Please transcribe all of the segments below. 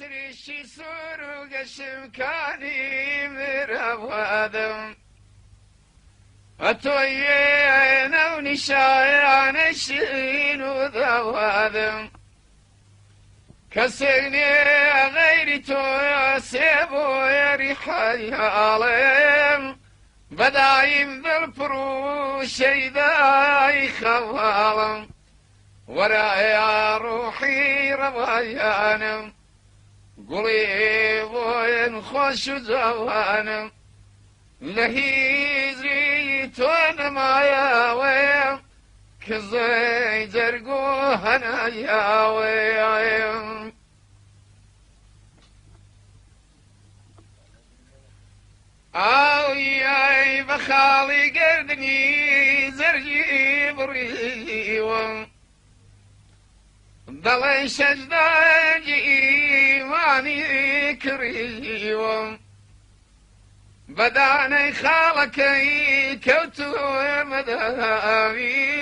سريشي سورو قشم كاني مرابادم أتوينا ونشايان الشين وذوادم كسرني غيري توسيبو يري حيالم بدايم بالفروش يداي خوالم ورايا روحي روايانم قليبو خوش زوانم لهيزري تون مايا ويم كزي جرقو هنايا ويم ياي بخالي قردني زرجي بريوم ضلي شجداجي ماني كريوم بداني خالكي كوتو مداميك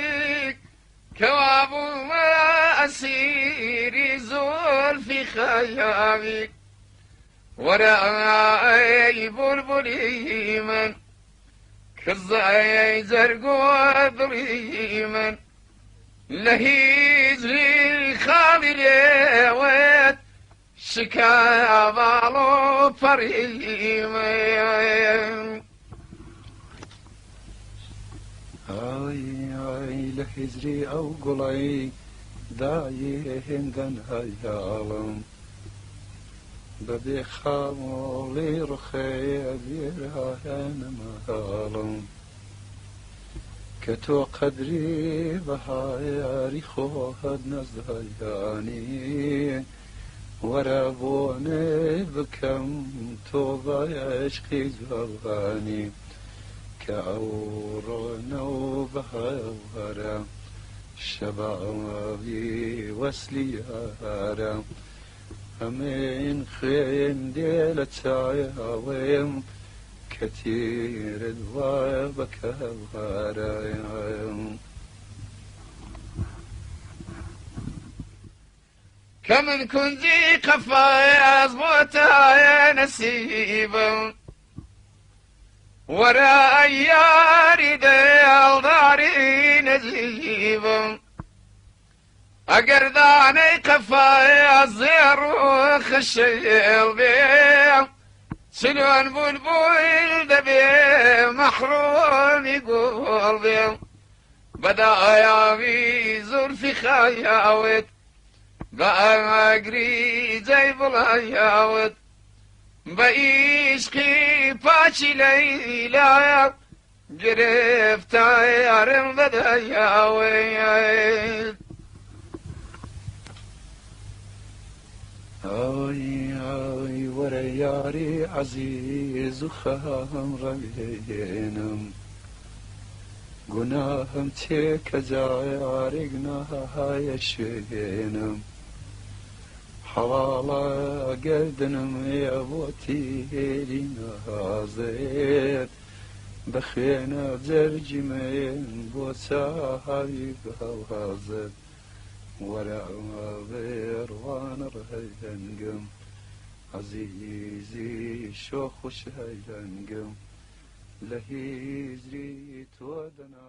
كوابو ما أسيري زول في خيامك وراي بلبلي من كالزاي زرقو بريمن لهيز لي خالي ويت شكابالو فريمن ay لهيزري أو قلي داي هندن هيالم بدي خامولي رخي أبيرها أنا مهالم كتو قدري بهاياري خوهد نزهياني ورابوني بكم توبا عشقي زواني كأورون وبهاورا شبابي وسليارا أمين خين ديلة عياويم كثير دوابك وغرايم كمن كنزي قفايا زبوتا يا نسيبا ورا أياري ديال داري نجيبا أقرداني قفايا زيرو خشيل بيه سلوان بلبل دبيه محروم يقول بيه بدايا بيزور في خياوت بقى مقري زي بلاياوت بعيشقي باشي ليلة قرفت عيارم بداياوت آی ورياري عزيز وخام ربينم گناهم تيك زاري قناها يشينم حوالا قردنم يا بوتي لنازيت بخينا زرجمين بوساهي بوازت ورا بيروان رهينقم عزيزي شوخ وشهينقم لهيزري تودنا